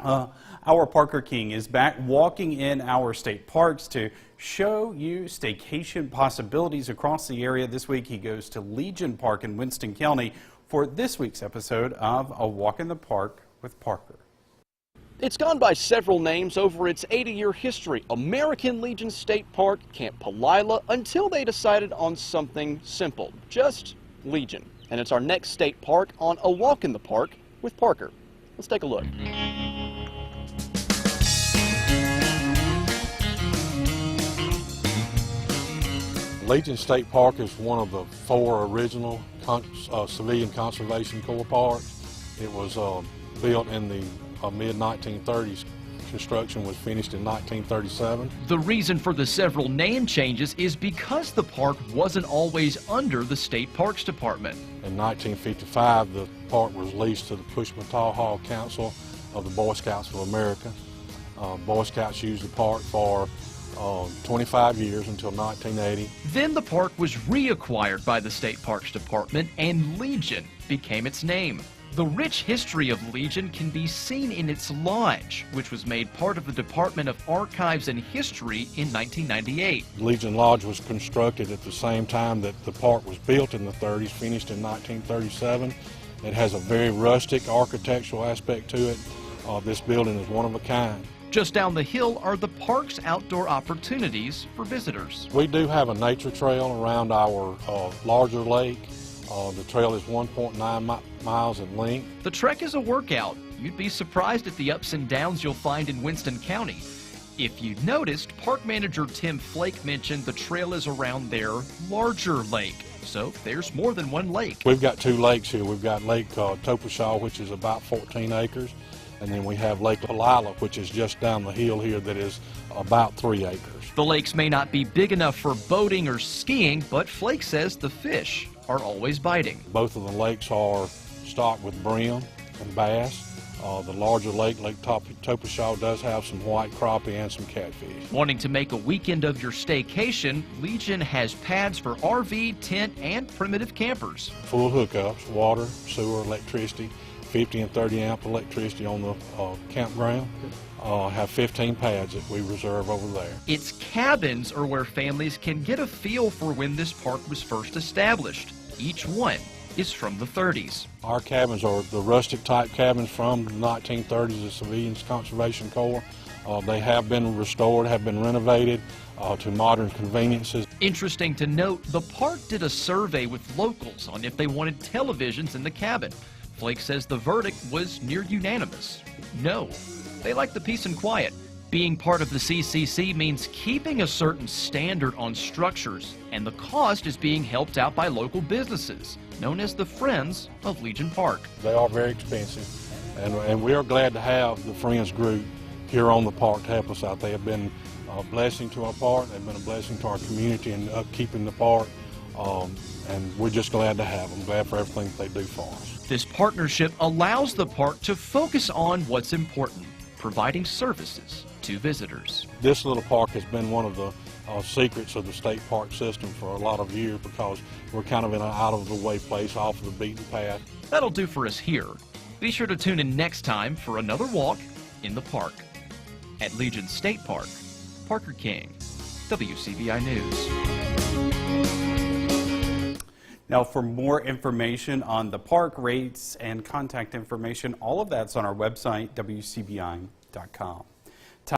Our Parker King is back walking in our state parks to show you staycation possibilities across the area. This week he goes to Legion Park in Winston County for this week's episode of A Walk in the Park with Parker. It's gone by several names over its 80-year history. American Legion State Park, Camp Palila, until they decided on something simple, just Legion. And it's our next state park on A Walk in the Park with Parker. Let's take a look. Legion State Park is one of the 4 original Civilian Conservation Corps parks. It was built in the mid-1930s. Construction was finished in 1937. The reason for the several name changes is because the park wasn't always under the State Parks Department. In 1955, the park was leased to the Pushmataha Council of the Boy Scouts of America. Boy Scouts used the park for 25 years until 1980. Then the park was reacquired by the State Parks Department and Legion became its name. The rich history of Legion can be seen in its lodge, which was made part of the Department of Archives and History in 1998. Legion Lodge was constructed at the same time that the park was built in the 30s, finished in 1937. It has a very rustic architectural aspect to it. This building is one of a kind. Just down the hill are the park's outdoor opportunities for visitors. We do have a nature trail around our larger lake. The trail is 1.9 miles in length. The trek is a workout. You'd be surprised at the ups and downs you'll find in Winston County. If you noticed, Park Manager Tim Flake mentioned the trail is around their larger lake. So there's more than one lake. We've got 2 lakes here. We've got Lake Topashaw, which is about 14 acres. And then we have Lake Palila, which is just down the hill here, that is about 3 acres. The lakes may not be big enough for boating or skiing, but Flake says the fish are always biting. Both of the lakes are stocked with brim and bass. The larger lake, Lake Topashaw, does have some white crappie and some catfish. Wanting to make a weekend of your staycation, Legion has pads for RV, tent, and primitive campers. Full hookups, water, sewer, electricity, 50 and 30 amp electricity on the campground. Have 15 pads that we reserve over there. Its cabins are where families can get a feel for when this park was first established. Each one is from the 30s. Our cabins are the rustic type cabins from the 1930s, the Civilian Conservation Corps. They have been restored, have been renovated to modern conveniences. Interesting to note, the park did a survey with locals on if they wanted televisions in the cabin. Flake says the verdict was near unanimous. No, they like the peace and quiet. Being part of the CCC means keeping a certain standard on structures, and the cost is being helped out by local businesses, known as the Friends of Legion Park. They are very expensive, and we are glad to have the Friends group here on the park to help us out. They have been a blessing to our park, they've been a blessing to our community and upkeeping the park, and we're just glad to have them, glad for everything they do for us. This partnership allows the park to focus on what's important, providing services to visitors. This little park has been one of the secrets of the state park system for a lot of years because we're kind of in an out-of-the-way place, off of the beaten path. That'll do for us here. Be sure to tune in next time for another walk in the park. At Legion State Park, Parker King, WCBI News. Now, for more information on the park, rates, and contact information, all of that's on our website, WCBI.com.